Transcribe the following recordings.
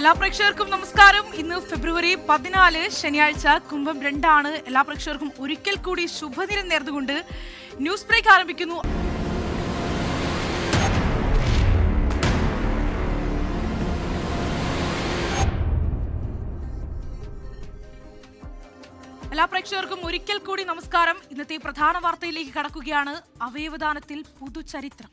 എല്ലാ പ്രേക്ഷകർക്കും നമസ്കാരം. ഇന്ന് ഫെബ്രുവരി 14 ശനിയാഴ്ച, കുംഭം 2 എല്ലാ പ്രേക്ഷകർക്കും ഒരിക്കൽ കൂടി ശുഭദിനം നേർന്നുകൊണ്ട് ന്യൂസ് ബ്രേക്ക് ആരംഭിക്കുന്നു. എല്ലാ പ്രേക്ഷകർക്കും ഒരിക്കൽ കൂടി നമസ്കാരം. ഇന്നത്തെ പ്രധാന വാർത്തയിലേക്ക് കടക്കുകയാണ്. അവയവദാനത്തിൽ പുതുചരിത്രം.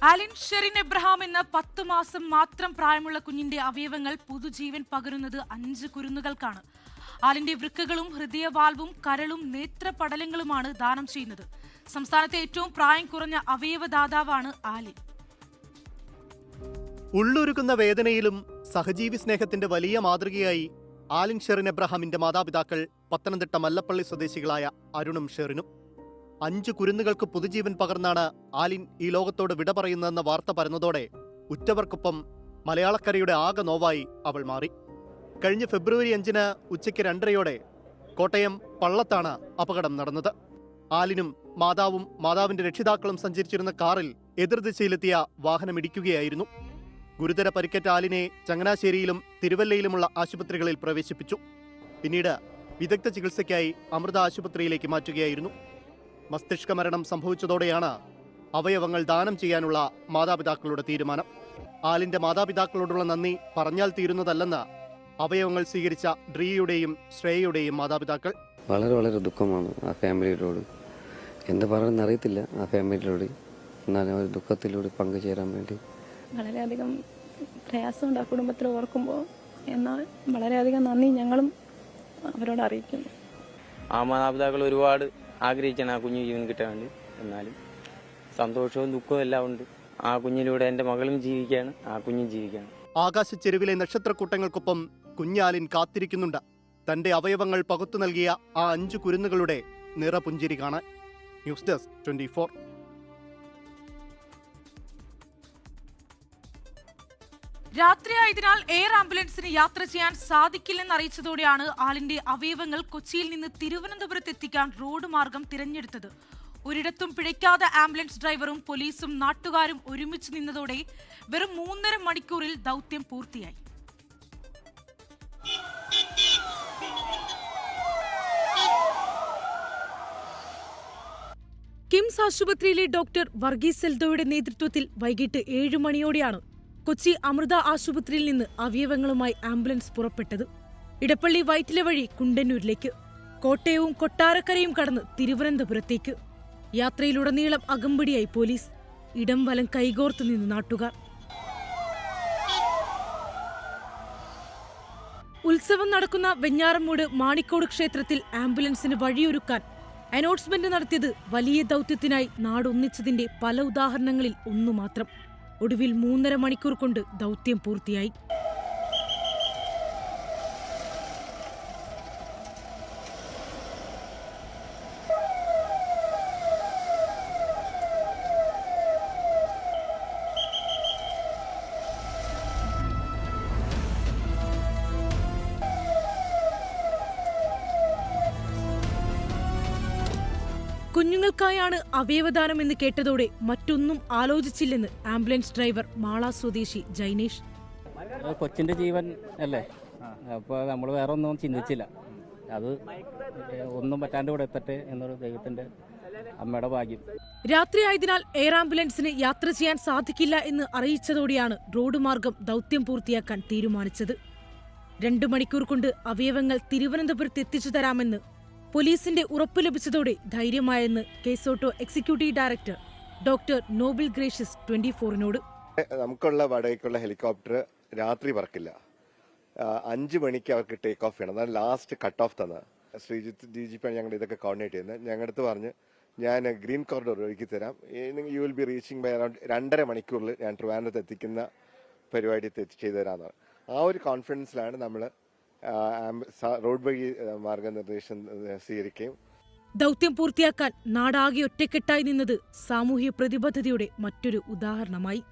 ആലിൻ ഷെറിൻ എബ്രഹാം എന്ന 10 മാസം മാത്രം പ്രായമുള്ള കുഞ്ഞിന്റെ അവയവങ്ങൾ പുതുജീവൻ പകരുന്നത് 5 കുരുന്നുകൾക്കാണ്. ആലിന്റെ വൃക്കകളും ഹൃദയവാൽവും കരളും നേത്രപടലങ്ങളുമാണ് ദാനം ചെയ്യുന്നത്. സംസ്ഥാനത്തെ ഏറ്റവും പ്രായം കുറഞ്ഞ അവയവദാതാവാണ് ആലിൻ. ഉള്ളൊരുക്കുന്ന വേദനയിലും സഹജീവി സ്നേഹത്തിന്റെ വലിയ മാതൃകയായി ആലിൻ ഷെറിൻ എബ്രഹാമിന്റെ മാതാപിതാക്കൾ പത്തനംതിട്ട മല്ലപ്പള്ളി സ്വദേശികളായ അരുണും ഷെറിനും. 5 കുരുന്നുകൾക്ക് പുതുജീവൻ പകർന്നാണ് ആലിൻ ഈ ലോകത്തോട് വിട പറയുന്നതെന്ന വാർത്ത പരന്നതോടെ ഉറ്റവർക്കൊപ്പം മലയാളക്കരയുടെ ആകെ നോവായി അവൾ മാറി. കഴിഞ്ഞ ഫെബ്രുവരി 5 ഉച്ചയ്ക്ക് 2:30 കോട്ടയം പള്ളത്താണ് അപകടം നടന്നത്. ആലിനും മാതാവും മാതാവിന്റെ രക്ഷിതാക്കളും സഞ്ചരിച്ചിരുന്ന കാറിൽ എതിർദിശയിലെത്തിയ വാഹനം ഇടിക്കുകയായിരുന്നു. ഗുരുതര പരിക്കേറ്റ ആലിനെ ചങ്ങനാശ്ശേരിയിലും തിരുവല്ലയിലുമുള്ള ആശുപത്രികളിൽ പ്രവേശിപ്പിച്ചു. പിന്നീട് വിദഗ്ധ ചികിത്സയ്ക്കായി അമൃത ആശുപത്രിയിലേക്ക് മാറ്റുകയായിരുന്നു. മസ്തിഷ്ക മരണം സംഭവിച്ചതോടെയാണ് അവയവങ്ങൾ ദാനം ചെയ്യാനുള്ള മാതാപിതാക്കളുടെ തീരുമാനം. ആലിന്റെ മാതാപിതാക്കളോടുള്ള നന്ദി പറഞ്ഞാൽ തീരുന്നതല്ലെന്ന് അവയവങ്ങൾ സ്വീകരിച്ച ഡ്രീയുടെയും ശ്രേയയുടെയും മാതാപിതാക്കൾ. വളരെ വളരെ ദുഃഖമാണ് ആ ഫാമിലിയോട്. എന്ത് പറയുന്നത് അറിയത്തില്ല ആ ഫാമിലിയോട്. എന്നാലും അവർ ദുഃഖത്തിലൂടെ പങ്കുചേരാൻ വേണ്ടി വളരെയധികം പ്രയാസമുണ്ട് ആ കുടുംബത്തിൽ ഓർക്കുമ്പോൾ. എന്നാൽ വളരെയധികം നന്ദി ഞങ്ങളും അവരോട് അറിയിക്കുന്നു. ആ മാതാപിതാക്കൾ ഒരുപാട് ആഗ്രഹിച്ചാണ് ആ കുഞ്ഞു ജീവൻ കിട്ടാൻ വേണ്ടി. എന്നാലും സന്തോഷവും ദുഃഖവും എല്ലാം ഉണ്ട്. ആ കുഞ്ഞിലൂടെ എൻ്റെ മകളും ജീവിക്കുകയാണ്, ആ കുഞ്ഞും ജീവിക്കുകയാണ്. ആകാശച്ചെരുവിലെ നക്ഷത്രക്കൂട്ടങ്ങൾക്കൊപ്പം കുഞ്ഞാലിൻ കാത്തിരിക്കുന്നുണ്ട് തന്റെ അവയവങ്ങൾ പകുത്തു നൽകിയ ആ 5 കുരുന്നുകളുടെ നിറപുഞ്ചിരി കാണാൻ. News desk 24. രാത്രിയായതിനാൽ എയർ ആംബുലൻസിന് യാത്ര ചെയ്യാൻ സാധിക്കില്ലെന്ന് അറിയിച്ചതോടെയാണ് ആലിന്റെ അവയവങ്ങൾ കൊച്ചിയിൽ നിന്ന് തിരുവനന്തപുരത്ത് എത്തിക്കാൻ റോഡ് മാർഗം തിരഞ്ഞെടുത്തത്. ഒരിടത്തും പിഴയ്ക്കാതെ ആംബുലൻസ് ഡ്രൈവറും പോലീസും നാട്ടുകാരും ഒരുമിച്ച് നിന്നതോടെ വെറും 3.5 മണിക്കൂറിൽ ദൗത്യം പൂർത്തിയായി. കിംസ് ആശുപത്രിയിലെ ഡോക്ടർ വർഗീസ് സെൽദോയുടെ നേതൃത്വത്തിൽ വൈകിട്ട് 7 മണിയോടെയാണ് കൊച്ചി അമൃത ആശുപത്രിയിൽ നിന്ന് അവയവങ്ങളുമായി ആംബുലൻസ് പുറപ്പെട്ടത്. ഇടപ്പള്ളി വൈറ്റില വഴി കുണ്ടന്നൂരിലേക്ക്, കോട്ടയവും കൊട്ടാരക്കരയും കടന്ന് തിരുവനന്തപുരത്തേക്ക്. യാത്രയിലുടനീളം അകമ്പടിയായി പോലീസ്, ഇടം വലം കൈകോർത്തു നിന്ന് നാട്ടുകാർ. ഉത്സവം നടക്കുന്ന വെഞ്ഞാറമ്മൂട് മാണിക്കോട് ക്ഷേത്രത്തിൽ ആംബുലൻസിന് വഴിയൊരുക്കാൻ അനൗൺസ്മെന്റ് നടത്തിയത് വലിയ ദൗത്യത്തിനായി നാടൊന്നിച്ചതിന്റെ പല ഉദാഹരണങ്ങളിൽ ഒന്നു മാത്രം. ഒടുവിൽ 3.5 മണിക്കൂർ കൊണ്ട് ദൗത്യം പൂർത്തിയായി. കുഞ്ഞുങ്ങൾക്കായാണ് അവയവദാനം എന്ന് കേട്ടതോടെ മറ്റൊന്നും ആലോചിച്ചില്ലെന്ന് ആംബുലൻസ് ഡ്രൈവർ മാള സ്വദേശി ജൈനേഷ്. കൊച്ചിന്റെ ജീവൻ അല്ലേ, അപ്പോൾ നമ്മൾ വേറെ ഒന്നും ചിന്തിച്ചില്ല. അത് ഒന്നും പറ്റാണ്ട് ഇവിടെ എത്തട്ടെ എന്നൊരു ദൈവത്തിന്റെ അമ്മയുടെ ഭാഗ്യം. രാത്രിയായതിനാൽ എയർ ആംബുലൻസിന് യാത്ര ചെയ്യാൻ സാധിക്കില്ല എന്ന് അറിയിച്ചതോടെയാണ് റോഡ് മാർഗം ദൗത്യം പൂർത്തിയാക്കാൻ തീരുമാനിച്ചത്. 2 മണിക്കൂർ കൊണ്ട് അവയവങ്ങൾ തിരുവനന്തപുരത്ത് എത്തിച്ചു തരാമെന്ന് പോലീസിന്റെ ഉറപ്പ് ലഭിച്ചതോടെ ധൈര്യമായെന്ന് കേസോട്ടോ executive director doctor Noble Gracious 24നോട്. നമുക്കുള്ള വാടകയ്ക്കുള്ള ഹെലികോപ്റ്റർ രാത്രി പറക്കില്ല. 5 മണിക്ക് അവർക്ക് ടേക്ക് ഓഫ് ചെയ്യണം. അതാണ് ലാസ്റ്റ് കട്ട് ഓഫ് തന്നത്. ശ്രീജിത്ത് DGP ഞങ്ങളുടെ ഇതൊക്കെ കോർഡിനേറ്റ് ചെയ്യുന്നത്. ഞങ്ങളുടെ അടുത്ത് പറഞ്ഞ് ഞാൻ ഗ്രീൻ കോറിഡോർ ഒരുക്കി തരാം. You will be reaching by around 2.5 മണിക്കൂറിൽ ഞാൻ ട്രിവാൻഡ്രത്ത് എത്തിക്കുന്ന പരിപാടി ചെയ്തു തരാമെന്നാണ്. ആ ഒരു കോൺഫിഡൻസിലാണ് നമ്മൾ റോഡ് വഴി മാർഗനിർദ്ദേശം സ്വീകരിക്കുകയും. ദൗത്യം പൂർത്തിയാക്കാൻ നാടാകെ ഒറ്റക്കെട്ടായി നിന്നത് സാമൂഹ്യ പ്രതിബദ്ധതയുടെ മറ്റൊരു ഉദാഹരണമായി.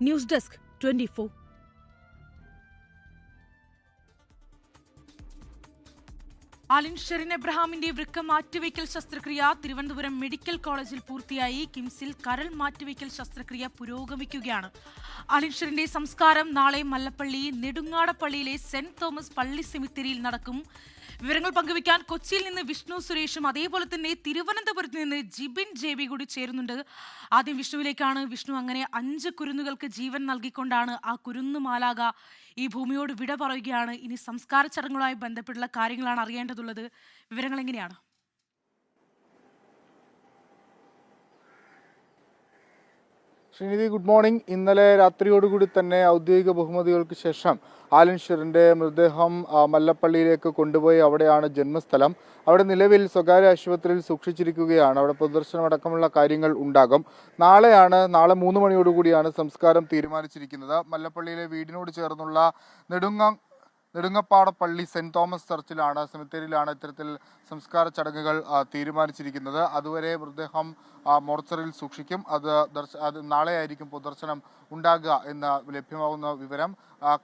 News desk 24. ആലിൻ ഷെറിൻ എബ്രഹാമിന്റെ വൃക്ക മാറ്റിവയ്ക്കൽ ശസ്ത്രക്രിയ തിരുവനന്തപുരം മെഡിക്കൽ കോളേജിൽ പൂർത്തിയായി. കിംസിൽ കരൾ മാറ്റിവയ്ക്കൽ ശസ്ത്രക്രിയ പുരോഗമിക്കുകയാണ്. ആലിൻ ഷെറിന്റെ സംസ്കാരം നാളെ മല്ലപ്പള്ളി നെടുങ്ങാടപ്പള്ളിയിലെ സെന്റ് തോമസ് പള്ളി സെമിത്തേരിയിൽ നടക്കും. വിവരങ്ങൾ പങ്കുവയ്ക്കാൻ കൊച്ചിയിൽ നിന്ന് വിഷ്ണു സുരേഷും അതേപോലെ തന്നെ തിരുവനന്തപുരത്ത് നിന്ന് ജിബിൻ ജെബി കൂടി ചേരുന്നുണ്ട്. ആദ്യം വിഷ്ണുവിലേക്കാണ്. വിഷ്ണു, അങ്ങനെ 5 കുരുന്നുകൾക്ക് ജീവൻ നൽകിക്കൊണ്ടാണ് ആ കുരുന്നുമാലാക ഈ ഭൂമിയോട് വിട പറയുകയാണ്. ഇനി സംസ്കാര ചടങ്ങുകളുമായി ബന്ധപ്പെട്ടുള്ള കാര്യങ്ങളാണ് അറിയേണ്ടതുള്ളത്. വിവരങ്ങൾ എങ്ങനെയാണ്? Srinidhi, good morning. ഇന്നലെ രാത്രിയോടുകൂടി തന്നെ ഔദ്യോഗിക ബഹുമതികൾക്ക് ശേഷം ആലിൻ ഷെറിന്റെ മൃതദേഹം മല്ലപ്പള്ളിയിലേക്ക് കൊണ്ടുപോയി. അവിടെയാണ് ജന്മസ്ഥലം. അവിടെ നിലവിൽ സ്വകാര്യ ആശുപത്രിയിൽ സൂക്ഷിച്ചിരിക്കുകയാണ്. അവിടെ പൊതുദർശനം അടക്കമുള്ള കാര്യങ്ങൾ ഉണ്ടാകും. നാളെ 3 മണിയോടുകൂടിയാണ് സംസ്കാരം തീരുമാനിച്ചിരിക്കുന്നത്. മല്ലപ്പള്ളിയിലെ വീടിനോട് ചേർന്നുള്ള നെടുങ്ങപ്പാടപ്പള്ളി സെന്റ് തോമസ് ചർച്ചിലാണ്, സെമിത്തേരിയിലാണ് ഇത്തരത്തിൽ സംസ്കാര ചടങ്ങുകൾ തീരുമാനിച്ചിരിക്കുന്നത്. അതുവരെ മൃതദേഹം മോർച്ചറിയിൽ സൂക്ഷിക്കും. അത് നാളെയായിരിക്കും പൊതുദർശനം ഉണ്ടാകുക എന്ന് ലഭ്യമാകുന്ന വിവരം.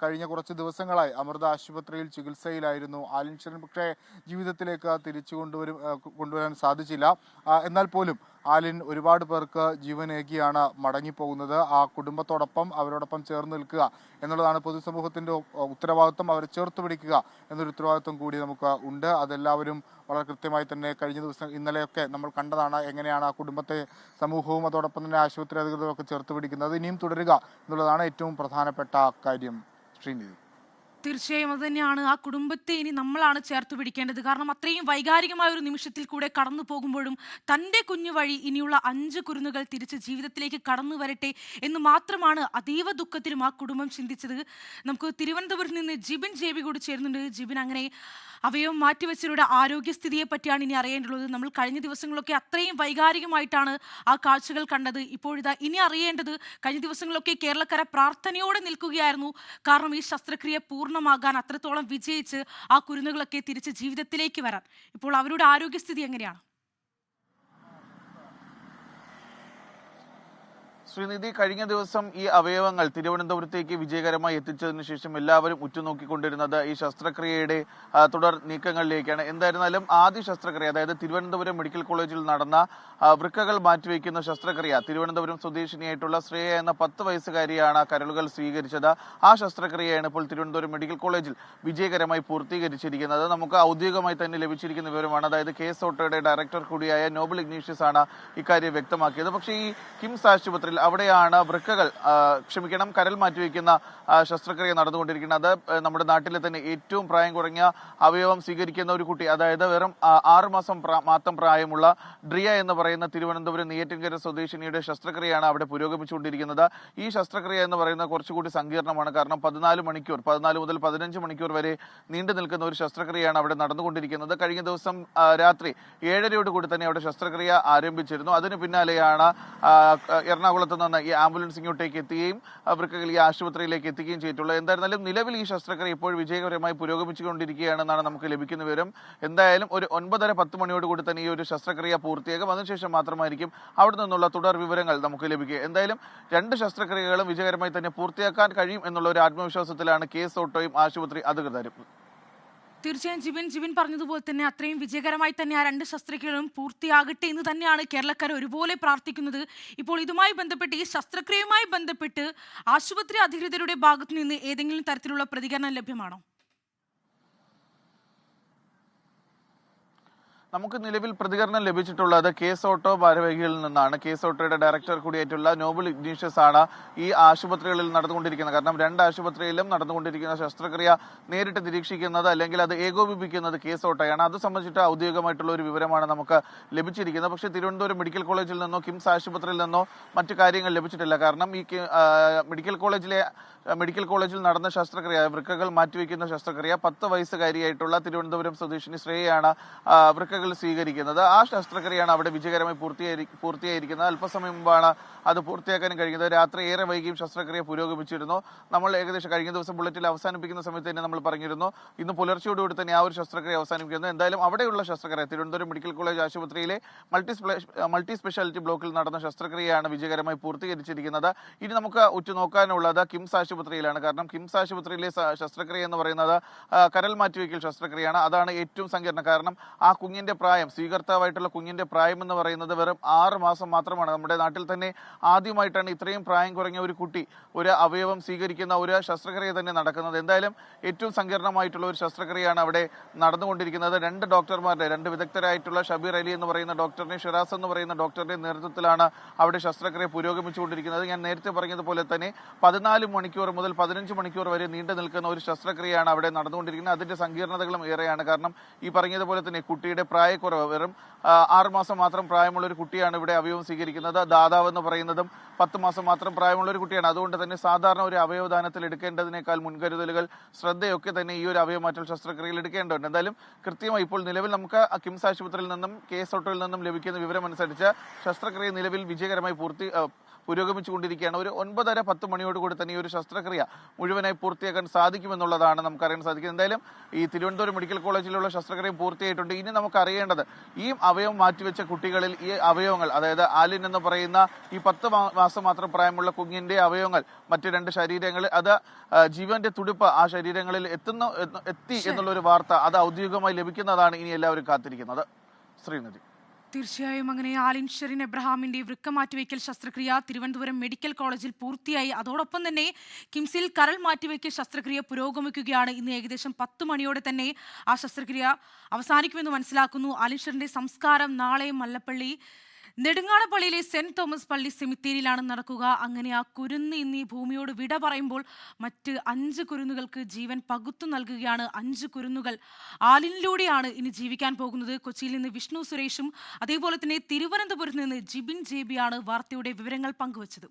കഴിഞ്ഞ കുറച്ച് ദിവസങ്ങളായി അമൃത ആശുപത്രിയിൽ ചികിത്സയിലായിരുന്നു ആലിൻ ഷെറിൻ. പക്ഷേ ജീവിതത്തിലേക്ക് തിരിച്ചു കൊണ്ടുവരാൻ സാധിച്ചില്ല. എന്നാൽ പോലും ആലിൻ ഒരുപാട് പേർക്ക് ജീവനേകിയാണ് മടങ്ങിപ്പോകുന്നത്. ആ കുടുംബത്തോടൊപ്പം അവരോടൊപ്പം ചേർന്ന് നിൽക്കുക എന്നുള്ളതാണ് പൊതുസമൂഹത്തിൻ്റെ ഉത്തരവാദിത്വം. അവരെ ചേർത്ത് പിടിക്കുക എന്നൊരു ഉത്തരവാദിത്വം കൂടി നമുക്ക് ഉണ്ട്. അതെല്ലാവരും വളരെ കൃത്യമായി തന്നെ കഴിഞ്ഞ ദിവസം ഇന്നലെയൊക്കെ നമ്മൾ കണ്ടതാണ്. എങ്ങനെയാണ് ആ കുടുംബത്തെ സമൂഹവും അതോടൊപ്പം തന്നെ ആശുപത്രി അധികൃതരും ഒക്കെ ചേർത്ത് പിടിക്കുന്നത്. ഇനിയും തുടരുക എന്നുള്ളതാണ് ഏറ്റവും പ്രധാനപ്പെട്ട കാര്യം. ശ്രീനിധി, തീർച്ചയായും അത് തന്നെയാണ്. ആ കുടുംബത്തെ ഇനി നമ്മളാണ് ചേർത്ത് പിടിക്കേണ്ടത്. കാരണം അത്രയും വൈകാരികമായ ഒരു നിമിഷത്തിൽ കൂടെ കടന്നു പോകുമ്പോഴും തൻ്റെ കുഞ്ഞു വഴി ഇനിയുള്ള 5 കുരുന്നുകൾ തിരിച്ച് ജീവിതത്തിലേക്ക് കടന്നു വരട്ടെ എന്ന് മാത്രമാണ് അതീവ ദുഃഖത്തിലും ആ കുടുംബം ചിന്തിച്ചത്. നമുക്ക് തിരുവനന്തപുരത്ത് നിന്ന് ജിബിൻ ജെബി കൂടി ചേരുന്നുണ്ട്. ജിബിൻ, അങ്ങനെ അവയവം മാറ്റിവെച്ചവരുടെ ആരോഗ്യസ്ഥിതിയെ പറ്റിയാണ് ഇനി അറിയേണ്ടുള്ളത്. നമ്മൾ കഴിഞ്ഞ ദിവസങ്ങളിലൊക്കെ അത്രയും വൈകാരികമായിട്ടാണ് ആ കാഴ്ചകൾ കണ്ടത്. ഇപ്പോഴിതാ ഇനി അറിയേണ്ടത്, കഴിഞ്ഞ ദിവസങ്ങളിലൊക്കെ കേരളക്കര പ്രാർത്ഥനയോടെ നിൽക്കുകയായിരുന്നു. കാരണം ഈ ശസ്ത്രക്രിയ പൂർണ്ണമാകാൻ അത്രത്തോളം വിജയിച്ച് ആ കുരുന്നുകളൊക്കെ തിരിച്ച് ജീവിതത്തിലേക്ക് വരാൻ. ഇപ്പോൾ അവരുടെ ആരോഗ്യസ്ഥിതി എങ്ങനെയാണ്? ശ്രീനിധി, കഴിഞ്ഞ ദിവസം ഈ അവയവങ്ങൾ തിരുവനന്തപുരത്തേക്ക് വിജയകരമായി എത്തിച്ചതിനു ശേഷം എല്ലാവരും ഉറ്റുനോക്കിക്കൊണ്ടിരുന്നത് ഈ ശസ്ത്രക്രിയയുടെ തുടർ നീക്കങ്ങളിലേക്കാണ്. എന്തായിരുന്നാലും ആദ്യ ശസ്ത്രക്രിയ, അതായത് തിരുവനന്തപുരം മെഡിക്കൽ കോളേജിൽ നടന്ന വൃക്കകൾ മാറ്റിവെക്കുന്ന ശസ്ത്രക്രിയ, തിരുവനന്തപുരം സ്വദേശിനിയായിട്ടുള്ള ശ്രേയ എന്ന 10 വയസ്സുകാരിയാണ് കരളുകൾ സ്വീകരിച്ചത്. ആ ശസ്ത്രക്രിയയാണ് ഇപ്പോൾ തിരുവനന്തപുരം മെഡിക്കൽ കോളേജിൽ വിജയകരമായി പൂർത്തീകരിച്ചിരിക്കുന്നത്. നമുക്ക് ഔദ്യോഗികമായി തന്നെ ലഭിച്ചിരിക്കുന്ന വിവരമാണ്. അതായത് KS ഓട്ടോയുടെ ഡയറക്ടർ കൂടിയായ നോബൽ ഇഗ്നീഷ്യസ് ആണ് ഇക്കാര്യം വ്യക്തമാക്കിയത്. പക്ഷേ ഈ കിംസ് ആശുപത്രിയിൽ അവിടെയാണ് കരൾ മാറ്റിവെക്കുന്ന ശസ്ത്രക്രിയ നടന്നുകൊണ്ടിരിക്കുന്നത്. അത് നമ്മുടെ നാട്ടിലെ തന്നെ ഏറ്റവും പ്രായം കുറഞ്ഞ അവയവം സ്വീകരിക്കുന്ന ഒരു കുട്ടി, അതായത് വെറും 6 മാസം മാത്രം പ്രായമുള്ള ഡ്രിയ എന്ന് പറയുന്ന തിരുവനന്തപുരം നെയ്യാറ്റിൻകര സ്വദേശിനിയുടെ ശസ്ത്രക്രിയയാണ് അവിടെ പുരോഗമിച്ചുകൊണ്ടിരിക്കുന്നത്. ഈ ശസ്ത്രക്രിയ എന്ന് പറയുന്നത് കുറച്ചുകൂടി സങ്കീർണമാണ്. കാരണം 14 മുതൽ 15 മണിക്കൂർ വരെ നീണ്ടു നിൽക്കുന്ന ഒരു ശസ്ത്രക്രിയയാണ് അവിടെ നടന്നുകൊണ്ടിരിക്കുന്നത്. കഴിഞ്ഞ ദിവസം രാത്രി 7:30 തന്നെ അവിടെ ശസ്ത്രക്രിയ ആരംഭിച്ചിരുന്നു. അതിന് പിന്നാലെയാണ് എറണാകുളത്ത് നിന്ന് ഈ ആംബുലൻസ് ഇങ്ങോട്ടേക്ക് എത്തുകയും വൃക്കകൾ ഈ ആശുപത്രിയിലേക്ക് എത്തിക്കുകയും ചെയ്തിട്ടുള്ളത്. എന്തായിരുന്നാലും നിലവിൽ ഈ ശസ്ത്രക്രിയ ഇപ്പോൾ വിജയകരമായി പുരോഗമിച്ചുകൊണ്ടിരിക്കുകയാണെന്നാണ് നമുക്ക് ലഭിക്കുന്ന വിവരം. എന്തായാലും ഒരു 9:30-10 മണിയോടുകൂടി തന്നെ ഈ ഒരു ശസ്ത്രക്രിയ പൂർത്തിയാകും. അതിനുശേഷം മാത്രമായിരിക്കും അവിടെ നിന്നുള്ള തുടർ വിവരങ്ങൾ നമുക്ക് ലഭിക്കുക. എന്തായാലും 2 ശസ്ത്രക്രിയകളും വിജയകരമായി തന്നെ പൂർത്തിയാക്കാൻ കഴിയും എന്നുള്ള ഒരു ആത്മവിശ്വാസത്തിലാണ് KS ഓട്ടോയും ആശുപത്രി അധികൃതരും. തീർച്ചയായും ജിബിൻ പറഞ്ഞതുപോലെ തന്നെ അത്രയും വിജയകരമായി തന്നെ ആ 2 ശസ്ത്രക്രിയകളും പൂർത്തിയാകട്ടെ എന്ന് തന്നെയാണ് കേരളക്കാർ ഒരുപോലെ പ്രാർത്ഥിക്കുന്നത്. ഇപ്പോൾ ഇതുമായി ബന്ധപ്പെട്ട്, ഈ ശസ്ത്രക്രിയയുമായി ബന്ധപ്പെട്ട് ആശുപത്രി അധികൃതരുടെ ഭാഗത്തു നിന്ന് ഏതെങ്കിലും തരത്തിലുള്ള പ്രതികരണം ലഭ്യമാണോ? നമുക്ക് നിലവിൽ പ്രതികരണം ലഭിച്ചിട്ടുള്ളത് KS ഓട്ടോ ഭാരവാഹികളിൽ നിന്നാണ്. KS ഓട്ടോയുടെ ഡയറക്ടർ കൂടിയായിട്ടുള്ള നോബൽ ഇഗ്നീഷ്യസ് ആണ് ഈ ആശുപത്രികളിൽ നടന്നുകൊണ്ടിരിക്കുന്നത്. കാരണം 2 ആശുപത്രിയിലും നടന്നുകൊണ്ടിരിക്കുന്ന ശസ്ത്രക്രിയ നേരിട്ട് നിരീക്ഷിക്കുന്നത് അല്ലെങ്കിൽ അത് ഏകോപിപ്പിക്കുന്നത് KS ഓട്ടോയാണ്. അത് സംബന്ധിച്ചിട്ട് ഔദ്യോഗികമായിട്ടുള്ള ഒരു വിവരമാണ് നമുക്ക് ലഭിച്ചിരിക്കുന്നത്. പക്ഷേ തിരുവനന്തപുരം മെഡിക്കൽ കോളേജിൽ നിന്നോ കിംസ് ആശുപത്രിയിൽ നിന്നോ മറ്റു കാര്യങ്ങൾ ലഭിച്ചിട്ടില്ല. കാരണം ഈ മെഡിക്കൽ കോളേജിലെ മെഡിക്കൽ കോളേജിൽ നടന്ന ശസ്ത്രക്രിയ, വൃക്കകൾ മാറ്റിവെക്കുന്ന ശസ്ത്രക്രിയ 10 വയസ്സുകാരിയായിട്ടുള്ള തിരുവനന്തപുരം സ്വദേശിനി ശ്രേയയാണ് വൃക്കകൾ സ്വീകരിക്കുന്നത്. ആ ശസ്ത്രക്രിയയാണ് അവിടെ വിജയകരമായി പൂർത്തിയായിരിക്കുന്നത്. അല്പസമയം മുമ്പാണ് അത് പൂർത്തിയാക്കാൻ കഴിയുന്നത്. രാത്രി ഏറെ വൈകിയും ശസ്ത്രക്രിയ പുരോഗമിച്ചിരുന്നു. നമ്മൾ ഏകദേശം കഴിഞ്ഞ ദിവസം ബുള്ളറ്റിൽ അവസാനിപ്പിക്കുന്ന സമയത്ത് തന്നെ നമ്മൾ പറഞ്ഞിരുന്നു ഇന്ന് പുലർച്ചയോടുകൂടി തന്നെ ആ ഒരു ശസ്ത്രക്രിയ അവസാനിപ്പിക്കുന്നു. എന്തായാലും അവിടെയുള്ള ശസ്ത്രക്രിയ തിരുവനന്തപുരം മെഡിക്കൽ കോളേജ് ആശുപത്രിയിലെ മൾട്ടി സ്പെഷ്യാലിറ്റി ബ്ലോക്കിൽ നടന്ന ശസ്ത്രക്രിയയാണ് വിജയകരമായി പൂർത്തീകരിച്ചിരിക്കുന്നത്. ഇനി നമുക്ക് ഉറ്റുനോക്കാനുള്ളത് കിംസ് ആശുപത്രിയിലാണ്. കാരണം കിംസ് ആശുപത്രിയിലെ ശസ്ത്രക്രിയ എന്ന് പറയുന്നത് കരൾ മാറ്റിവെക്കൽ ശസ്ത്രക്രിയയാണ്. അതാണ് ഏറ്റവും സങ്കീർണം. കാരണം ആ കുഞ്ഞിന്റെ പ്രായം, സ്വീകർത്താവായിട്ടുള്ള കുഞ്ഞിന്റെ പ്രായം എന്ന് പറയുന്നത് വെറും 6 മാസം മാത്രമാണ്. നമ്മുടെ നാട്ടിൽ തന്നെ ആദ്യമായിട്ടാണ് ഇത്രയും പ്രായം കുറഞ്ഞ ഒരു കുട്ടി ഒരു അവയവം സ്വീകരിക്കുന്ന ഒരു ശസ്ത്രക്രിയ തന്നെ നടക്കുന്നത്. എന്തായാലും ഏറ്റവും സങ്കീർണമായിട്ടുള്ള ഒരു ശസ്ത്രക്രിയയാണ് അവിടെ നടന്നുകൊണ്ടിരിക്കുന്നത്. 2 ഡോക്ടർമാരുടെ, 2 വിദഗ്ധരായിട്ടുള്ള ഷബീർ അലി എന്ന് പറയുന്ന ഡോക്ടറിനെ, ഷിറാസ് എന്ന് പറയുന്ന ഡോക്ടറുടെ നേതൃത്വത്തിലാണ് അവിടെ ശസ്ത്രക്രിയ പുരോഗമിച്ചുകൊണ്ടിരിക്കുന്നത്. ഞാൻ നേരത്തെ പറഞ്ഞതുപോലെ തന്നെ 14 മണിക്കൂർ മുതൽ 15 മണിക്കൂർ വരെ നീണ്ടു നിൽക്കുന്ന ഒരു ശസ്ത്രക്രിയയാണ് അവിടെ നടന്നുകൊണ്ടിരിക്കുന്നത്. അതിന്റെ സങ്കീർണതകളും ഏറെയാണ്. കാരണം ഈ പറഞ്ഞതുപോലെ തന്നെ കുട്ടിയുടെ പ്രായക്കുറവ്, വെറും 6 മാസം മാത്രം പ്രായമുള്ള ഒരു കുട്ടിയാണ് ഇവിടെ അവയവം സ്വീകരിക്കുന്നത്. ദാതാവ് എന്ന് പറയുന്നതും 10 മാസം മാത്രം പ്രായമുള്ള ഒരു കുട്ടിയാണ്. അതുകൊണ്ട് തന്നെ സാധാരണ ഒരു അവയവദാനത്തിൽ എടുക്കേണ്ടതിനേക്കാൾ മുൻകരുതലുകൾ, ശ്രദ്ധയൊക്കെ തന്നെ ഈ ഒരു അവയവമാറ്റൽ ശസ്ത്രക്രിയയിൽ എടുക്കേണ്ടതുണ്ട്. എന്തായാലും കൃത്യമായി ഇപ്പോൾ നിലവിൽ നമുക്ക് കിംസ് ആശുപത്രിയിൽ നിന്നും KS ഓട്ടോയിൽ നിന്നും ലഭിക്കുന്ന വിവരമനുസരിച്ച് ശസ്ത്രക്രിയ നിലവിൽ വിജയകരമായി പുരോഗമിച്ചുകൊണ്ടിരിക്കുകയാണ്. ഒരു 9:30-10 മണിയോടുകൂടി തന്നെ ഈ ഒരു ശസ്ത്രക്രിയ മുഴുവനായി പൂർത്തിയാക്കാൻ സാധിക്കുമെന്നുള്ളതാണ് നമുക്കറിയാൻ സാധിക്കുന്നത്. എന്തായാലും ഈ തിരുവനന്തപുരം മെഡിക്കൽ കോളേജിലുള്ള ശസ്ത്രക്രിയ പൂർത്തിയായിട്ടുണ്ട്. ഇനി നമുക്ക് അറിയേണ്ടത് ഈ അവയവം മാറ്റിവെച്ച കുട്ടികളിൽ ഈ അവയവങ്ങൾ, അതായത് ആലിൻ എന്ന് പറയുന്ന ഈ 10 മാസം മാത്രം പ്രായമുള്ള കുഞ്ഞിന്റെ അവയവങ്ങൾ, മറ്റ് 2 ശരീരങ്ങൾ, അത് ജീവന്റെ തുടിപ്പ് ആ ശരീരങ്ങളിൽ എത്തി എന്നുള്ള ഒരു വാർത്ത അത് ഔദ്യോഗികമായി ലഭിക്കുന്നതാണ് ഇനി എല്ലാവരും കാത്തിരിക്കുന്നത്. ശ്രീനിധി. തീർച്ചയായും അങ്ങനെ ആലിൻ ഷെറിൻ എബ്രഹാമിന്റെ വൃക്ക മാറ്റിവെക്കൽ ശസ്ത്രക്രിയ തിരുവനന്തപുരം മെഡിക്കൽ കോളേജിൽ പൂർത്തിയായി. അതോടൊപ്പം തന്നെ കിംസിൽ കരൾ മാറ്റിവെക്കൽ ശസ്ത്രക്രിയ പുരോഗമിക്കുകയാണ്. ഇന്ന് ഏകദേശം 10 മണിയോടെ തന്നെ ആ ശസ്ത്രക്രിയ അവസാനിക്കുമെന്ന് മനസ്സിലാക്കുന്നു. ആലിൻ ഷെറിന്റെ സംസ്കാരം നാളെ മല്ലപ്പള്ളി നെടുങ്ങാണപ്പള്ളിയിലെ സെന്റ് തോമസ് പള്ളി സെമിത്തേരിയിലാണ് നടക്കുക. അങ്ങനെ ആ കുരുന്ന് ഇന്ന് ഈ ഭൂമിയോട് വിട പറയുമ്പോൾ മറ്റ് 5 കുരുന്നുകൾക്ക് ജീവൻ പകുത്തു നൽകുകയാണ്. 5 കുരുന്നുകൾ ആലിനിലൂടെയാണ് ഇനി ജീവിക്കാൻ പോകുന്നത്. കൊച്ചിയിൽ നിന്ന് വിഷ്ണു സുരേഷും അതേപോലെ തന്നെ തിരുവനന്തപുരത്ത് നിന്ന് ജിബിൻ ജേബിയാണ് വാർത്തയുടെ വിവരങ്ങൾ പങ്കുവച്ചത്.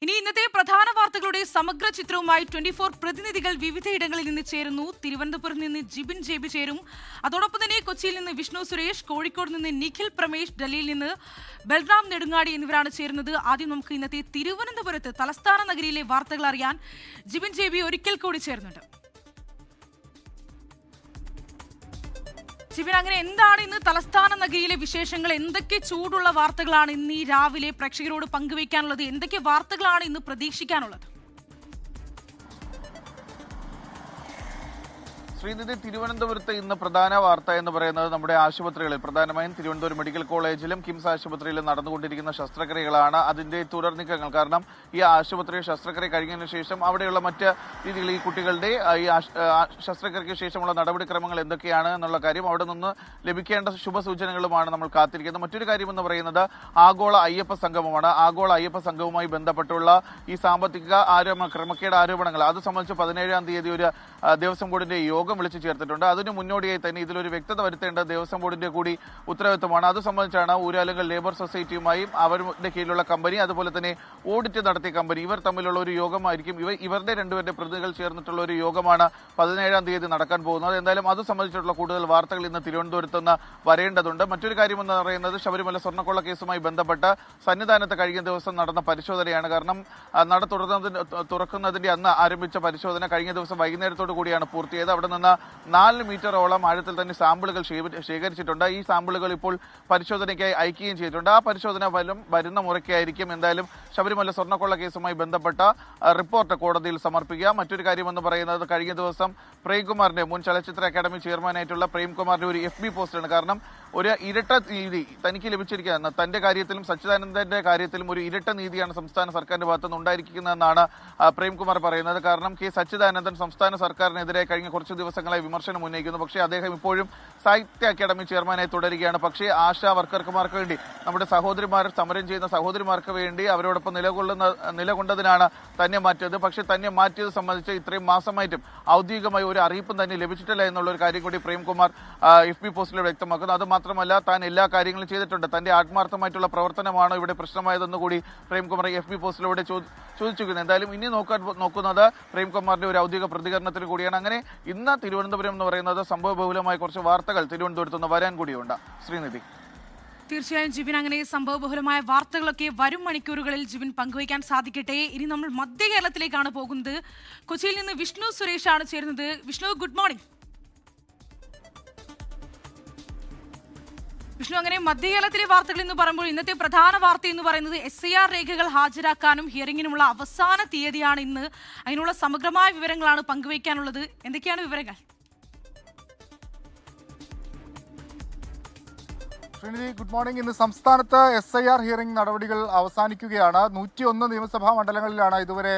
ഇനി ഇന്നത്തെ പ്രധാന വാർത്തകളുടെ സമഗ്ര ചിത്രവുമായി 24 പ്രതിനിധികൾ വിവിധയിടങ്ങളിൽ നിന്ന് ചേരുന്നു. തിരുവനന്തപുരത്ത് നിന്ന് ജിബിൻ ജേബി ചേരും. അതോടൊപ്പം തന്നെ കൊച്ചിയിൽ നിന്ന് വിഷ്ണു സുരേഷ്, കോഴിക്കോട് നിന്ന് നിഖിൽ പ്രമേഷ്, ഡൽഹിയിൽ നിന്ന് ബൽറാം നെടുങ്ങാടി എന്നിവരാണ് ചേരുന്നത്. ആദ്യം നമുക്ക് ഇന്നത്തെ തിരുവനന്തപുരത്ത് തലസ്ഥാന നഗരിയിലെ വാർത്തകൾ അറിയാൻ ജിബിൻ ജേബി ഒരിക്കൽ കൂടി ചേർന്നുണ്ട്. ജിബിൻ, അങ്ങനെ എന്താണ് ഇന്ന് തലസ്ഥാന നഗരിയിലെ വിശേഷങ്ങൾ? എന്തൊക്കെ ചൂടുള്ള വാർത്തകളാണ് ഇന്ന് ഈ രാവിലെ പ്രേക്ഷകരോട് പങ്കുവയ്ക്കാനുള്ളത്? എന്തൊക്കെ വാർത്തകളാണ് ഇന്ന് പ്രതീക്ഷിക്കാനുള്ളത്? ശ്രീനിധി, തിരുവനന്തപുരത്ത് ഇന്ന് പ്രധാന വാർത്ത എന്ന് പറയുന്നത് നമ്മുടെ ആശുപത്രികളിൽ, പ്രധാനമായും തിരുവനന്തപുരം മെഡിക്കൽ കോളേജിലും കിംസ് ആശുപത്രിയിലും നടന്നുകൊണ്ടിരിക്കുന്ന ശസ്ത്രക്രിയകളാണ്. അതിന്റെ തുടർ നീക്കങ്ങൾ. കാരണം ഈ ആശുപത്രി ശസ്ത്രക്രിയ കഴിഞ്ഞതിന് ശേഷം അവിടെയുള്ള മറ്റ് രീതികൾ, ഈ കുട്ടികളുടെ ഈ ശസ്ത്രക്രിയയ്ക്ക് ശേഷമുള്ള നടപടിക്രമങ്ങൾ എന്തൊക്കെയാണ് എന്നുള്ള കാര്യം അവിടെ നിന്ന് ലഭിക്കേണ്ട ശുഭസൂചനകളുമാണ് നമ്മൾ കാത്തിരിക്കുന്നത്. മറ്റൊരു കാര്യം എന്ന് പറയുന്നത് ആഗോള അയ്യപ്പ സംഗമമാണ്. ആഗോള അയ്യപ്പ സംഗമവുമായി ബന്ധപ്പെട്ടുള്ള ഈ സാമ്പത്തിക ക്രമക്കേട് ആരോപണങ്ങൾ, അത് സംബന്ധിച്ച് 17-ാം തീയതി ഒരു ദേവസ്വം ബോർഡിന്റെ യോഗം വിളിച്ചു ചേർത്തിട്ടുണ്ട്. അതിന് മുന്നോടിയായി തന്നെ ഇതിലൊരു വ്യക്തത വരുത്തേണ്ടത് ദേവസ്വം ബോർഡിന്റെ കൂടി ഉത്തരവാദിത്തമാണ്. അത് സംബന്ധിച്ചാണ് ഊരാലുങ്കൽ ലേബർ സൊസൈറ്റിയുമായും അവരുടെ കീഴിലുള്ള കമ്പനി, അതുപോലെ തന്നെ ഓഡിറ്റ് നടത്തിയ കമ്പനി, ഇവർ തമ്മിലുള്ള ഒരു യോഗമായിരിക്കും. ഇവരുടെ 2 പ്രതിനിധികൾ ചേർന്നിട്ടുള്ള ഒരു യോഗമാണ് 17-ാം തീയതി നടക്കാൻ പോകുന്നത്. എന്തായാലും അത് സംബന്ധിച്ചിട്ടുള്ള കൂടുതൽ വാർത്തകൾ ഇന്ന് തിരുവനന്തപുരത്ത് നിന്ന് വരേണ്ടതുണ്ട്. മറ്റൊരു കാര്യം എന്ന് പറയുന്നത് ശബരിമല സ്വർണ്ണക്കൊള്ള കേസുമായി ബന്ധപ്പെട്ട് സന്നിധാനത്ത് കഴിഞ്ഞ ദിവസം നടന്ന പരിശോധനയാണ്. കാരണം നട തുറക്കുന്നതിന്റെ അന്ന് ആരംഭിച്ച പരിശോധന കഴിഞ്ഞ ദിവസം വൈകുന്നേരത്തോടു കൂടിയാണ് പൂർത്തിയായത്. അവിടെ നിന്ന് 4 മീറ്ററോളം ആഴത്തിൽ തന്നെ സാമ്പിളുകൾ ശേഖരിച്ചിട്ടുണ്ട്. ഈ സാമ്പിളുകൾ ഇപ്പോൾ പരിശോധനയ്ക്കായി അയക്കുകയും ചെയ്തിട്ടുണ്ട്. ആ പരിശോധന വരുന്ന മുറയ്ക്കായിരിക്കും എന്തായാലും ശബരിമല സ്വർണ്ണക്കൊള്ള കേസുമായി ബന്ധപ്പെട്ട റിപ്പോർട്ട് കോടതിയിൽ സമർപ്പിക്കുക. മറ്റൊരു കാര്യമെന്ന് പറയുന്നത് കഴിഞ്ഞ ദിവസം പ്രേംകുമാറിന്റെ, മുൻ ചലച്ചിത്ര അക്കാദമി ചെയർമാനായിട്ടുള്ള പ്രേംകുമാറിന്റെ ഒരു FB പോസ്റ്റാണ്. കാരണം ഒരു ഇരട്ട നീതി തനിക്ക് ലഭിച്ചിരിക്കുകയെന്ന്, തന്റെ കാര്യത്തിലും സച്ചിദാനന്ദന്റെ കാര്യത്തിലും ഒരു ഇരട്ട നീതിയാണ് സംസ്ഥാന സർക്കാരിന്റെ ഭാഗത്തുനിന്ന് ഉണ്ടായിരിക്കുന്നതെന്നാണ് പ്രേംകുമാർ പറയുന്നത്. കാരണം സച്ചിദാനന്ദൻ സംസ്ഥാന സർക്കാരിനെതിരെ കഴിഞ്ഞ കുറച്ച് ദിവസങ്ങളായി വിമർശനം ഉന്നയിക്കുന്നു. പക്ഷേ അദ്ദേഹം ഇപ്പോഴും സാഹിത്യ അക്കാദമി ചെയർമാനായി തുടരുകയാണ്. പക്ഷേ ആശാ വർക്കർമാർക്ക് വേണ്ടി, നമ്മുടെ സഹോദരിമാർ, സമരം ചെയ്യുന്ന സഹോദരിമാർക്ക് വേണ്ടി അവരോടൊപ്പം നിലകൊണ്ടതിനാണ് തന്നെ മാറ്റിയത്. പക്ഷേ തന്നെ മാറ്റിയത് സംബന്ധിച്ച് ഇത്രയും മാസമായിട്ടും ഔദ്യോഗികമായി ഒരു അറിയിപ്പും തന്നെ ലഭിച്ചിട്ടില്ല എന്നുള്ള ഒരു കാര്യം കൂടി പ്രേംകുമാർ FB പോസ്റ്റിൽ വ്യക്തമാക്കുന്നു. അത് മാത്രമല്ല താൻ എല്ലാ കാര്യങ്ങളും ചെയ്തിട്ടുണ്ട്, തന്റെ ആത്മാർത്ഥമായിട്ടുള്ള പ്രവർത്തനമാണോ ഇവിടെ പ്രശ്നമായതെന്ന് കൂടി പ്രേംകുമാർ FB പോസ്റ്റിലൂടെ ചോദിച്ചിരിക്കുന്നത്. എന്തായാലും ഇനി നോക്കുന്നത് പ്രേംകുമാറിന്റെ ഒരു ഔദ്യോഗിക പ്രതികരണത്തിന് കൂടിയാണ്. അങ്ങനെ ഇന്ന് തിരുവനന്തപുരം എന്ന് പറയുന്നത് സംഭവബഹുലമായ കുറച്ച് വാർത്തകൾ തിരുവനന്തപുരത്ത് നിന്ന് വരാൻ കൂടിയുണ്ട്. ശ്രീനിധി. തീർച്ചയായും ജിബിൻ, അങ്ങനെ സംഭവബഹുലമായ വാർത്തകളൊക്കെ വരും മണിക്കൂറുകളിൽ ജിബിൻ പങ്കുവയ്ക്കാൻ സാധിക്കട്ടെ. ഇനി നമ്മൾ മധ്യ കേരളത്തിലേക്കാണ് പോകുന്നത്. കൊച്ചിയിൽ നിന്ന് വിഷ്ണു സുരേഷാണ് ചേരുന്നത്. Vishnu, good morning. വിഷ്ണു, അങ്ങനെ മധ്യ കേരളത്തിലെ വാർത്തകൾ എന്ന് പറയുമ്പോൾ ഇന്നത്തെ പ്രധാന വാർത്ത എന്ന് പറയുന്നത് SIR രേഖകൾ ഹാജരാക്കാനും ഹിയറിംഗിനുമുള്ള അവസാന തീയതിയാണ് ഇന്ന്. അതിനുള്ള സമഗ്രമായ വിവരങ്ങളാണ് പങ്കുവയ്ക്കാനുള്ളത്. എന്തൊക്കെയാണ് വിവരങ്ങൾ? Srinidhi, good morning. ഇന്ന് സംസ്ഥാനത്ത് SIR ഹിയറിംഗ് നടപടികൾ അവസാനിക്കുകയാണ്. 101 നിയമസഭാ മണ്ഡലങ്ങളിലാണ് ഇതുവരെ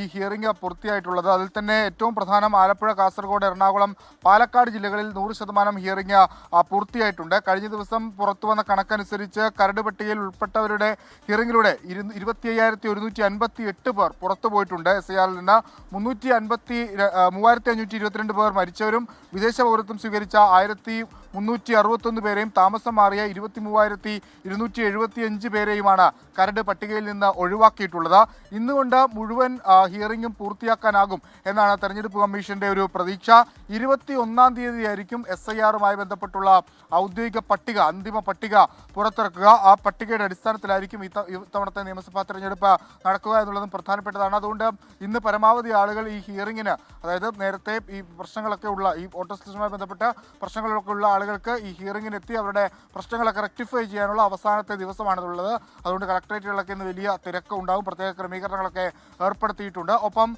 ഈ ഹിയറിംഗ് പൂർത്തിയായിട്ടുള്ളത്. അതിൽ തന്നെ ഏറ്റവും പ്രധാനം ആലപ്പുഴ, കാസർഗോഡ്, എറണാകുളം, പാലക്കാട് ജില്ലകളിൽ 100% ഹിയറിംഗ് പൂർത്തിയായിട്ടുണ്ട്. കഴിഞ്ഞ ദിവസം പുറത്തു വന്ന കണക്കനുസരിച്ച് കരട് പട്ടികയിൽ ഉൾപ്പെട്ടവരുടെ ഹിയറിംഗിലൂടെ 25,158 പേർ പുറത്തു പോയിട്ടുണ്ട്. SIRൽ നിന്ന് 3,522 പേർ മരിച്ചവരും വിദേശ പൗരത്വം സ്വീകരിച്ച 1,361 പേരെയും താമസം മാറിയ 23,275 പേരെയുമാണ് കരട് പട്ടികയിൽ നിന്ന് ഒഴിവാക്കിയിട്ടുള്ളത്. ഇന്നുകൊണ്ട് മുഴുവൻ ഹിയറിംഗും പൂർത്തിയാക്കാനാകും എന്നാണ് തെരഞ്ഞെടുപ്പ് കമ്മീഷന്റെ ഒരു പ്രതീക്ഷ. 21-ാം തീയതിയായിരിക്കും SIRുമായി ബന്ധപ്പെട്ടുള്ള ഔദ്യോഗിക പട്ടിക, അന്തിമ പട്ടിക പുറത്തിറക്കുക. ആ പട്ടികയുടെ അടിസ്ഥാനത്തിലായിരിക്കും ഇത്തവണത്തെ നിയമസഭാ തെരഞ്ഞെടുപ്പ് നടക്കുക എന്നുള്ളതും പ്രധാനപ്പെട്ടതാണ്. അതുകൊണ്ട് ഇന്ന് പരമാവധി ആളുകൾ ഈ ഹിയറിംഗിന്, അതായത് നേരത്തെ ഈ പ്രശ്നങ്ങളൊക്കെ ഉള്ള, ഈ വോട്ടർ ലിസ്റ്റുമായി ബന്ധപ്പെട്ട പ്രശ്നങ്ങളൊക്കെ ഉള്ള ആളുകൾക്ക് ഈ ഹിയറിംഗിന് എത്തി അവരുടെ പ്രശ്നങ്ങളൊക്കെ റെക്ടിഫൈ ചെയ്യാനുള്ള അവസാനത്തെ ദിവസമാണിതുള്ളത്. അതുകൊണ്ട് കളക്ടറേറ്റുകളിലൊക്കെ ഇന്ന് വലിയ തിരക്ക് ഉണ്ടാകും. പ്രത്യേക ക്രമീകരണങ്ങളൊക്കെ ഏർപ്പെടുത്തിയിട്ടുണ്ട്. ഒപ്പം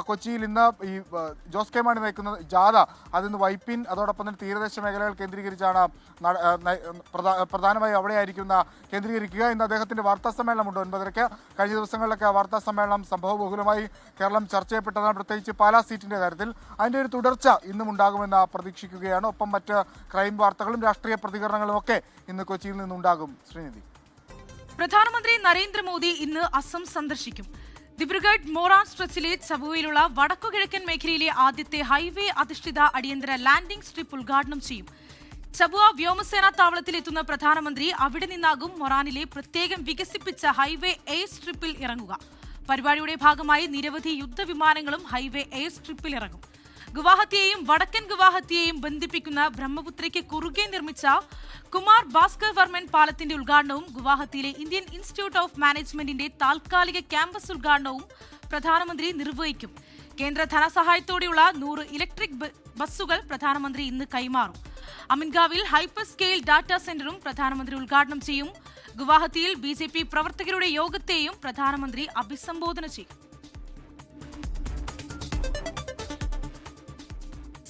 കൊച്ചിയിൽ ഇന്ന് ഈ ജോസ് കെ മാണി നയിക്കുന്ന ജാഥ അതിന്ന് വൈപ്പിൻ, അതോടൊപ്പം തന്നെ തീരദേശ മേഖലകൾ കേന്ദ്രീകരിച്ചാണ് പ്രധാനമായും അവിടെയായിരിക്കും കേന്ദ്രീകരിക്കുക. ഇന്ന് അദ്ദേഹത്തിന്റെ വാർത്താ സമ്മേളനമുണ്ട് 9:30. കഴിഞ്ഞ ദിവസങ്ങളിലൊക്കെ വാർത്താ സമ്മേളനം സംഭവബഹുലമായി കേരളം ചർച്ച ചെയ്യപ്പെട്ടതാണ്, പ്രത്യേകിച്ച് പാലാ സീറ്റിന്റെ കാര്യത്തിൽ. അതിന്റെ ഒരു തുടർച്ച ഇന്നും ഉണ്ടാകുമെന്ന് പ്രതീക്ഷിക്കുകയാണ്. ഒപ്പം മറ്റ് ക്രൈം വാർത്തകളും രാഷ്ട്രീയ പ്രതികരണങ്ങളും ഒക്കെ ഇന്ന് കൊച്ചിയിൽ നിന്നുണ്ടാകും. ശ്രീനിധി. പ്രധാനമന്ത്രി നരേന്ദ്രമോദി ഇന്ന് അസം സന്ദർശിക്കും. ദിബ്രുഗഡ് മോറാൻ സ്ട്രെച്ചിലെ ചബുവയിലുള്ള വടക്കുകിഴക്കൻ മേഖലയിലെ ആദ്യത്തെ ഹൈവേ അധിഷ്ഠിത അടിയന്തര ലാൻഡിംഗ് സ്ട്രിപ്പ് ഉദ്ഘാടനം ചെയ്യും. ചബുവ വ്യോമസേനാ താവളത്തിലെത്തുന്ന പ്രധാനമന്ത്രി അവിടെ നിന്നാകും മൊറാനിലെ പ്രത്യേകം വികസിപ്പിച്ച ഹൈവേ എയർ സ്ട്രിപ്പിൽ ഇറങ്ങുക. പരിപാടിയുടെ ഭാഗമായി നിരവധി യുദ്ധവിമാനങ്ങളും ഹൈവേ എയർ സ്ട്രിപ്പിൽ ഇറങ്ങും. ഗുവാഹത്തിയെയും വടക്കൻ ഗുവാഹത്തിയെയും ബന്ധിപ്പിക്കുന്ന ബ്രഹ്മപുത്രയ്ക്ക് കുറുകെ നിർമ്മിച്ച കുമാർ ഭാസ്കർ വർമ്മൻ പാലത്തിന്റെ ഉദ്ഘാടനവും ഗുവാഹത്തിയിലെ ഇന്ത്യൻ ഇൻസ്റ്റിറ്റ്യൂട്ട് ഓഫ് മാനേജ്മെന്റിന്റെ താൽക്കാലിക ക്യാമ്പസ് ഉദ്ഘാടനവും പ്രധാനമന്ത്രി നിർവഹിക്കും. കേന്ദ്ര ധനസഹായത്തോടെയുള്ള 100 ഇലക്ട്രിക് ബസ്സുകൾ പ്രധാനമന്ത്രി ഇന്ന് കൈമാറും. അമിൻഗാവിൽ ഹൈപ്പർ സ്കെയിൽ ഡാറ്റാ സെന്ററും പ്രധാനമന്ത്രി ഉദ്ഘാടനം ചെയ്യും. ഗുവാഹത്തിയിൽ BJP പ്രവർത്തകരുടെ യോഗത്തെയും പ്രധാനമന്ത്രി അഭിസംബോധന ചെയ്യും.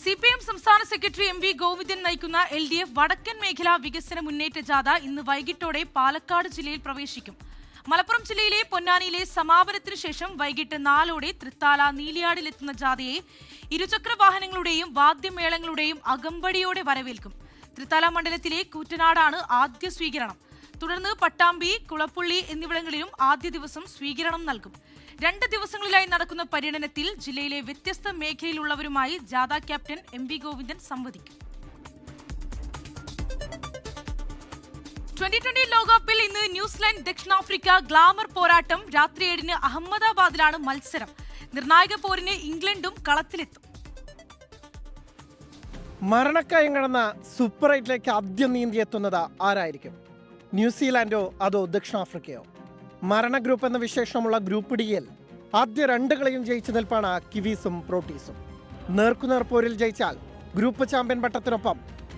CPM സംസ്ഥാന സെക്രട്ടറി MV ഗോവിന്ദൻ നയിക്കുന്ന LDF വടക്കൻ മേഖലാ വികസന മുന്നേറ്റ ജാഥ ഇന്ന് വൈകിട്ടോടെ പാലക്കാട് ജില്ലയിൽ പ്രവേശിക്കും. മലപ്പുറം ജില്ലയിലെ പൊന്നാനിയിലെ സമാപനത്തിനു ശേഷം വൈകിട്ട് 4ഓടെ തൃത്താല നീലിയാടിലെത്തുന്ന ജാഥയെ ഇരുചക്ര വാഹനങ്ങളുടെയും വാദ്യമേളങ്ങളുടെയും അകമ്പടിയോടെ വരവേൽക്കും. തൃത്താല മണ്ഡലത്തിലെ കൂറ്റനാടാണ് ആദ്യ സ്വീകരണം. തുടർന്ന് പട്ടാമ്പി, കുളപ്പുള്ളി എന്നിവിടങ്ങളിലും ആദ്യ ദിവസം സ്വീകരണം നൽകും. 2 ദിവസങ്ങളിലായി നടക്കുന്ന പര്യടനത്തിൽ ജില്ലയിലെ വ്യത്യസ്ത മേഖലയിലുള്ളവരുമായി ജാഥ ക്യാപ്റ്റൻ MV ഗോവിന്ദൻ സംവദിക്കും. 2020 ലോകകപ്പിൽ ഇന്ന് ന്യൂസിലൻഡ് ദക്ഷിണാഫ്രിക്ക ഗ്ലാമർ പോരാട്ടം. രാത്രി 7-ന് അഹമ്മദാബാദിലാണ് മത്സരം. നിർണായക പോരിന് ഇംഗ്ലണ്ടും കളത്തിലെത്തും. മരണക്കയം കടന്ന സൂപ്പർ 8ലേക്ക് ആദ്യം നീന്തിയെത്തുന്നത് ആരായിരിക്കും? ന്യൂസിലാൻഡോ അതോ ദക്ഷിണാഫ്രിക്കയോ? മരണ ഗ്രൂപ്പ് എന്ന വിശേഷമുള്ള ഗ്രൂപ്പ് ഡിയിൽ ആദ്യ 2 കളിയും ജയിച്ചു നിൽപ്പാണ് കിവീസും പ്രോട്ടീസും. നേർക്കുനേർ പോരിൽ ജയിച്ചാൽ ഗ്രൂപ്പ് ചാമ്പ്യൻ പട്ടത്തിനൊപ്പം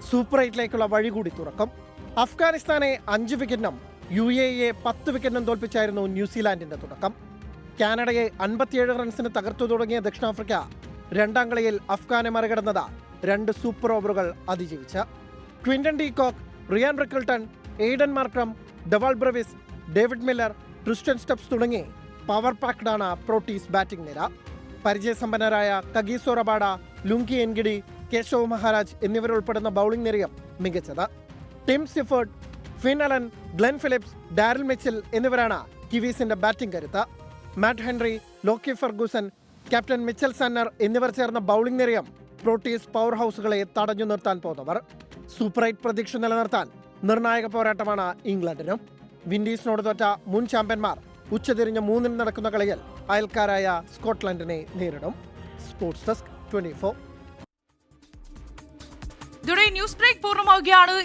സൂപ്പർ 8ലേക്കുള്ള വഴി കൂടി തുറക്കും. അഫ്ഗാനിസ്ഥാനെ 5 വിക്കറ്റിനും UAE 10 വിക്കറ്റിനും തോൽപ്പിച്ചായിരുന്നു ന്യൂസിലാൻഡിന്റെ തുടക്കം. കാനഡയെ 57 റൺസിന് തകർത്തു തുടങ്ങിയ ദക്ഷിണാഫ്രിക്ക 2ാം കളിയിൽ അഫ്ഗാനെ മറികടന്നത് 2 സൂപ്പർ ഓവറുകൾ അതിജീവിച്ച്. Quinton de Kock, Ryan Rickelton, Aiden Markram, Dewald Brevis, David Miller, Tristan Stubbs തുടങ്ങി പവർ പാക്ഡാണ് പ്രോട്ടീസ് ബാറ്റിംഗ് നിര. പരിചയസമ്പന്നരായ Kagiso Rabada, Lungi Ngidi, Keshav Maharaj എന്നിവരുൾപ്പെടുന്ന ബൗളിംഗ് നിരയും മികച്ചത്. Tim Seifert, Finn Allen, Glenn Phillips, Daryl Mitchell എന്നിവരാണ് കിവീസിന്റെ ബാറ്റിംഗ് കരുത്ത്. Matt Henry, Lockie Ferguson, captain Mitchell Santner എന്നിവർ ചേർന്ന ബൗളിംഗ് നിരയും പ്രോട്ടീസ് പവർ ഹൗസുകളെ തടഞ്ഞു നിർത്താൻ പോന്നവർ. സൂപ്പർ 8 പ്രതീക്ഷ നിലനിർത്താൻ നിർണായക പോരാട്ടമാണ് ഇംഗ്ലണ്ടിനും. വിൻഡീസിനോട് തോറ്റ മുൻ ചാമ്പ്യന്മാർ ഉച്ചതിരിഞ്ഞ് 3-ന് നടക്കുന്ന കളിയിൽ അയൽക്കാരായ സ്കോട്ട്ലൻഡിനെ നേരിടും. Sports desk 24. ഇതോടെ ന്യൂസ് ബ്രേക്ക് പൂർണ്ണമാവുകയാണ്.